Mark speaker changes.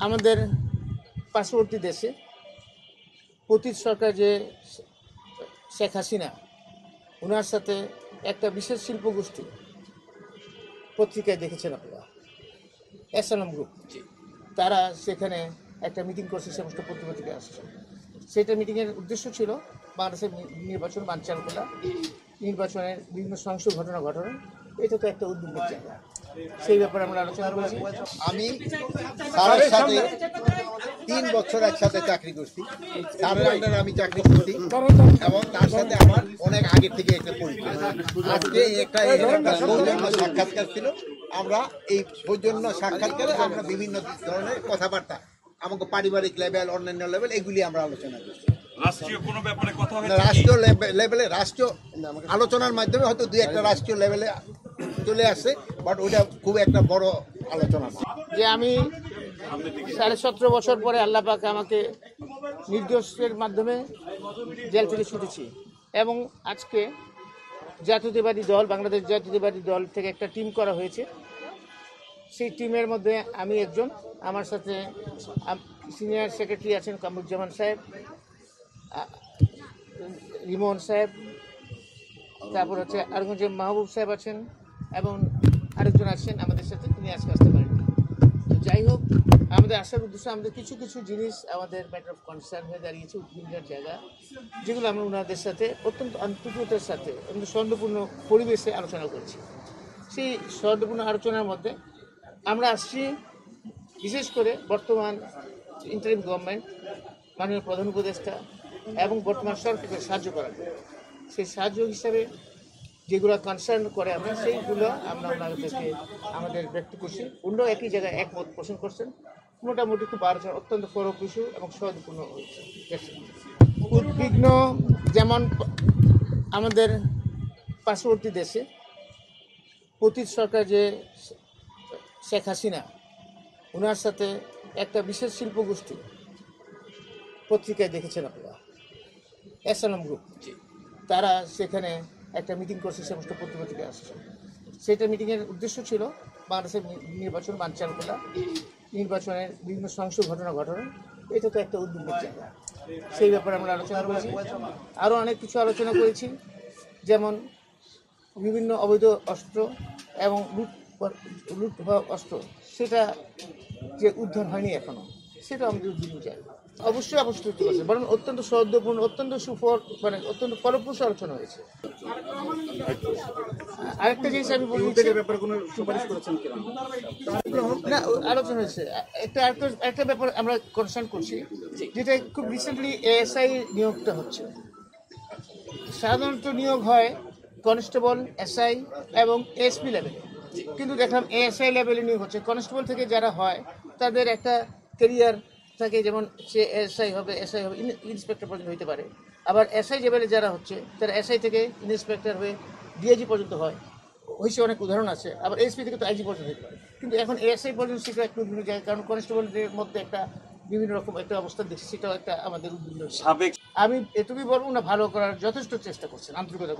Speaker 1: আমাদের পার্শ্ববর্তী দেশে পতিত সরকার যে শেখ হাসিনা ওনার সাথে একটা বিশেষ শিল্পগোষ্ঠী পত্রিকায় দেখেছেন আপনারা এসএলএম গ্রুপ, তারা সেখানে একটা মিটিং করছে, সমস্ত পত্রিকা আসছে। সেটা মিটিংয়ের উদ্দেশ্য ছিল বাংলাদেশের নির্বাচন বানচাল করা, নির্বাচনের বিভিন্ন সহিংস ঘটনা ঘটানো। এটা তো একটা উদ্যোগের জায়গা, সেই ব্যাপারে আমরা আলোচনা করেছি।
Speaker 2: আমি স্যারের সাথে 3 বছর একসাথে চাকরি করছি, স্যারের আন্ডারে আমি চাকরি করছি এবং তার সাথে আমার অনেক আগে থেকে একটা পরিচয়। আজকে একটা সৌজন্য সাক্ষাৎকার ছিল। আমরা এই সৌজন্য সাক্ষাৎকারে আমরা বিভিন্ন ধরনের কথাবার্তা, আমাকে পারিবারিক লেভেল, অন্যান্য লেভেল, এগুলি আমরা আলোচনা করছি।
Speaker 3: রাষ্ট্রীয় কোনো ব্যাপারে কথা হয়েছে?
Speaker 2: রাষ্ট্রীয় লেভেলে, রাষ্ট্রীয় আলোচনার মাধ্যমে হয়তো 2-1টা রাষ্ট্রীয় লেভেলে চলে আসছে, বাট ওটা খুব একটা বড় আলোচনা না।
Speaker 1: যে আমি 17.5 বছর পরে আল্লাহ পাক আমাকে নির্দোষের মাধ্যমে জেল থেকে ছুটেছি এবং আজকে জাতীয়তাবাদী দল, বাংলাদেশ জাতীয়তাবাদী দল থেকে একটা টিম করা হয়েছে। সেই টিমের মধ্যে আমি একজন, আমার সাথে সিনিয়র সেক্রেটারি আছেন কামরুজ্জামান সাহেব, রিমন সাহেব, তারপর হচ্ছে আরেকজন মাহবুব সাহেব আছেন এবং আরেকজন আছেন আমাদের সাথে, তিনি আজকে আসতে পারেন। তো যাই হোক, আমাদের আসার উদ্দেশ্য, আমাদের কিছু কিছু জিনিস আমাদের ম্যাটার অফ কনসার্ন হয়ে দাঁড়িয়েছে, উদ্বিগ্নের জায়গা, যেগুলো আমরা ওনাদের সাথে অত্যন্ত আন্তরিকতার সাথে এবং সৌহার্দ্যপূর্ণ পরিবেশে আলোচনা করছি। সেই সৌহার্দ্যপূর্ণ আলোচনার মধ্যে আমরা আসছি বিশেষ করে বর্তমান ইন্টারিম গভর্নমেন্ট, মাননীয় প্রধান উপদেষ্টা এবং বর্তমান সরকারকে সাহায্য করার, সেই সাহায্য হিসাবে যেগুলো কনসার্ন করে আমরা সেইগুলো আমরা ওনাদেরকে আমাদের ব্যক্ত করছি। অন্যরাও একই জায়গায় একমত পোষণ করছেন। মোটামুটি খুব আলোচনা অত্যন্ত ফলপ্রসূ এবং সহজপূর্ণ হয়েছে। উদ্বিগ্ন যেমন আমাদের পার্শ্ববর্তী দেশে পতিত সরকার যে শেখ হাসিনা ওনার সাথে একটা বিশেষ শিল্পগোষ্ঠী পত্রিকায় দেখেছেন আপনারা এসএলএম গ্রুপ, তারা সেখানে একটা মিটিং করছে, সমস্ত পত্রিকা আসছে। সেটা মিটিংয়ের উদ্দেশ্য ছিল বাংলাদেশের নির্বাচন বানচাল করা, নির্বাচনের বিভিন্ন সহিংস ঘটনা ঘটানো। এটা তো একটা উদ্যোগের জায়গা, সেই ব্যাপারে আমরা আলোচনা করেছি। আরও অনেক কিছু আলোচনা করেছি, যেমন বিভিন্ন অবৈধ অস্ত্র এবং লুট হওয়া অস্ত্র, সেটা যে উদ্ধার হয়নি এখনো, সেটা আমাদের উদ্যোগের জায়গা। অবশ্যই অবশ্যই করছে, বরং অত্যন্ত সৌহার্দ্যপূর্ণ, অত্যন্ত অত্যন্ত ফলপ্রসূ আলোচনা হয়েছে। আরেকটা জিনিস আমি বলি, না আলোচনা হয়েছে একটা ব্যাপার আমরা কনসার্ন করছি, যেটা খুব রিসেন্টলি এএসআই নিয়োগটা হচ্ছে। সাধারণত নিয়োগ হয় কনস্টেবল, এসআই এবং এসপি লেভেলে, কিন্তু দেখলাম এএসআই লেভেলে নিয়োগ হচ্ছে। কনস্টেবল থেকে যারা হয় তাদের একটা ক্যারিয়ার থাকে, যেমন সে এসআই হবে, ইন্সপেক্টর পর্যন্ত হইতে পারে। আবার এসআই লেভেলে যারা হচ্ছে তারা এসআই থেকে ইন্সপেক্টর হয়ে ডিআইজি পর্যন্ত হয়েছে, অনেক উদাহরণ আছে। আবার এসপি থেকে তো আইজি পর্যন্ত হতে পারে, কিন্তু এখন এসআই পর্যন্ত সেটা একটু বিভিন্ন জায়গায়, কারণ কনস্টেবলদের মধ্যে একটা বিভিন্ন রকম একটা অবস্থা দেখছি, সেটাও একটা আমাদের উদ্বিগ্ন। আমি এটুকুই বলবো না, ভালো করার যথেষ্ট চেষ্টা করছেন, আন্তরিকতা।